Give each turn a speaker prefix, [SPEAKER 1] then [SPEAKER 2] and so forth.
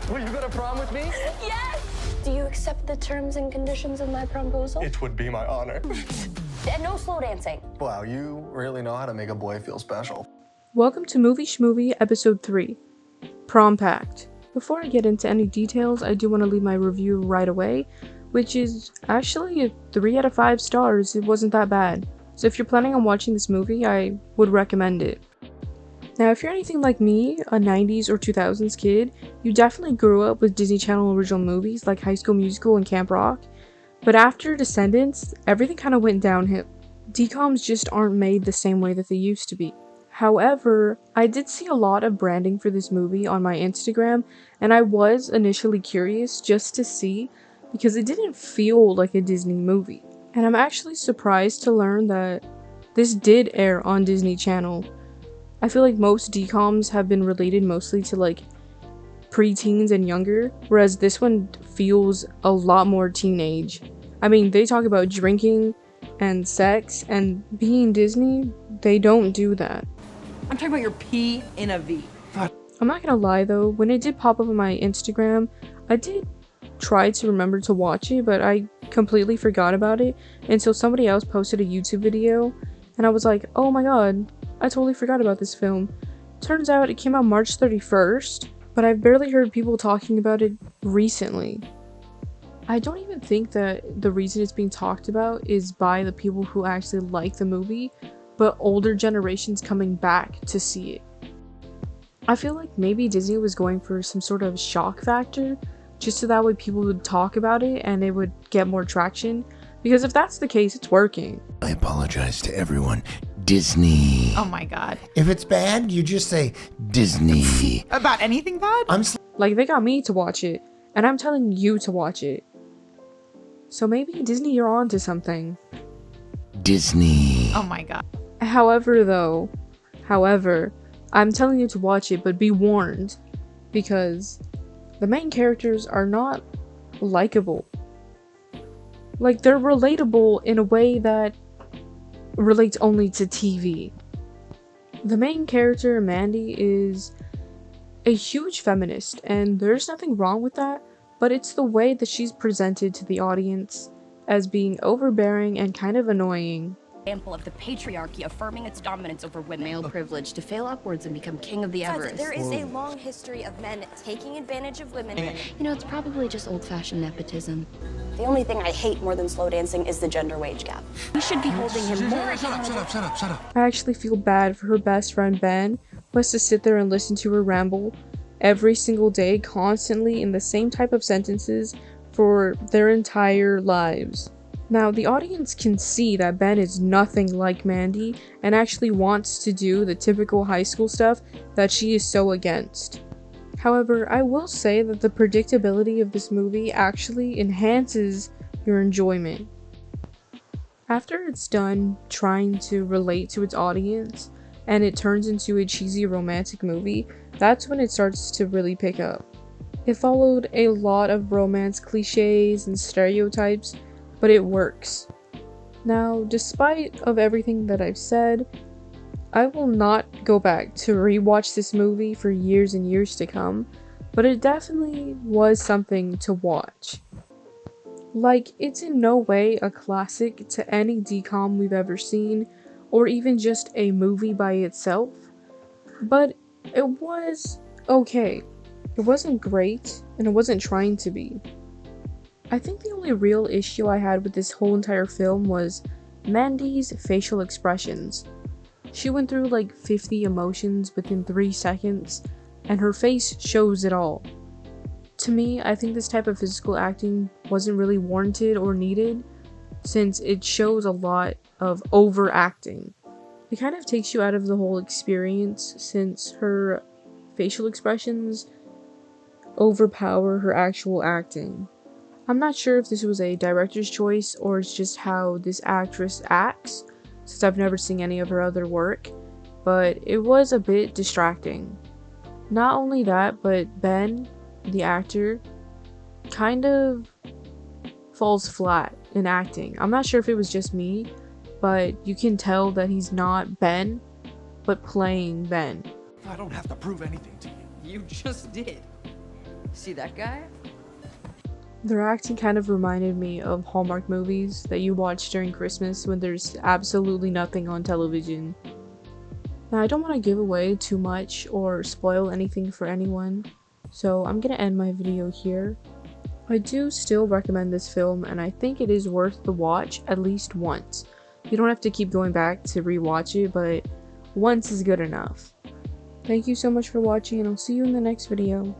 [SPEAKER 1] Will you go to prom with me?
[SPEAKER 2] Yes! Do you accept the terms and conditions of my proposal?
[SPEAKER 1] It would be my honor.
[SPEAKER 2] And no slow dancing.
[SPEAKER 1] Wow, you really know how to make a boy feel special.
[SPEAKER 3] Welcome to Movie Schmovie Episode 3, Prom Pact. Before I get into any details, I do want to leave my review right away, which is actually a 3 out of 5 stars. It wasn't that bad. So if you're planning on watching this movie, I would recommend it. Now, if you're anything like me, a 90s or 2000s kid, you definitely grew up with Disney Channel original movies like High School Musical and Camp Rock. But after Descendants, everything kind of went downhill. DCOMs just aren't made the same way that they used to be. However, I did see a lot of branding for this movie on my Instagram, and I was initially curious just to see, because it didn't feel like a Disney movie. And I'm actually surprised to learn that this did air on Disney Channel. I feel like most DCOMs have been related mostly to like preteens and younger, whereas this one feels a lot more teenage. I mean, they talk about drinking and sex, and being Disney, they don't do that.
[SPEAKER 4] I'm talking about your P in a V.
[SPEAKER 3] I'm not gonna lie though, when it did pop up on my Instagram, I did try to remember to watch it, but I completely forgot about it until somebody else posted a YouTube video, and I was like, oh my god, I totally forgot about this film. Turns out it came out March 31st, but I've barely heard people talking about it recently. I don't even think that the reason it's being talked about is by the people who actually like the movie, but older generations coming back to see it. I feel like maybe Disney was going for some sort of shock factor, just so that way people would talk about it and it would get more traction, because if that's the case, it's working.
[SPEAKER 5] I apologize to everyone. Disney.
[SPEAKER 4] Oh my god.
[SPEAKER 5] If it's bad, you just say Disney.
[SPEAKER 4] About anything bad?
[SPEAKER 3] Like, they got me to watch it, and I'm telling you to watch it. So maybe Disney, you're on to something.
[SPEAKER 5] Disney.
[SPEAKER 4] Oh my god.
[SPEAKER 3] However, I'm telling you to watch it, but be warned, because the main characters are not likable. Like, they're relatable in a way that relates only to TV. The main character, Mandy, is a huge feminist, and there's nothing wrong with that, but it's the way that she's presented to the audience as being overbearing and kind of annoying.
[SPEAKER 6] Example of the patriarchy affirming its dominance over women.
[SPEAKER 7] Male privilege to fail upwards and become king of the Everest.
[SPEAKER 2] There is a long history of men taking advantage of women.
[SPEAKER 7] You know, it's probably just old-fashioned nepotism.
[SPEAKER 2] The only thing I hate more than slow dancing is the gender wage gap. We should be holding him more accountable.
[SPEAKER 5] Shut up.
[SPEAKER 3] I actually feel bad for her best friend Ben, who has to sit there and listen to her ramble every single day, constantly in the same type of sentences for their entire lives. Now, the audience can see that Ben is nothing like Mandy and actually wants to do the typical high school stuff that she is so against. However, I will say that the predictability of this movie actually enhances your enjoyment. After it's done trying to relate to its audience and it turns into a cheesy romantic movie, that's when it starts to really pick up. It followed a lot of romance cliches and stereotypes, but it works. Now, despite of everything that I've said, I will not go back to rewatch this movie for years and years to come, but it definitely was something to watch. Like, it's in no way a classic to any DCOM we've ever seen, or even just a movie by itself, but it was okay. It wasn't great, and it wasn't trying to be. I think the only real issue I had with this whole entire film was Mandy's facial expressions. She went through like 50 emotions within 3 seconds, and her face shows it all. To me, I think this type of physical acting wasn't really warranted or needed, since it shows a lot of overacting. It kind of takes you out of the whole experience, since her facial expressions overpower her actual acting. I'm not sure if this was a director's choice or it's just how this actress acts, since I've never seen any of her other work, but it was a bit distracting. Not only that, but Ben, the actor, kind of falls flat in acting. I'm not sure if it was just me, but you can tell that he's not Ben, but playing Ben.
[SPEAKER 8] I don't have to prove anything to you.
[SPEAKER 4] You just did. See that guy?
[SPEAKER 3] Their acting kind of reminded me of Hallmark movies that you watch during Christmas when there's absolutely nothing on television. Now, I don't want to give away too much or spoil anything for anyone, so I'm gonna end my video here. I do still recommend this film, and I think it is worth the watch at least once. You don't have to keep going back to rewatch it, but once is good enough. Thank you so much for watching, and I'll see you in the next video.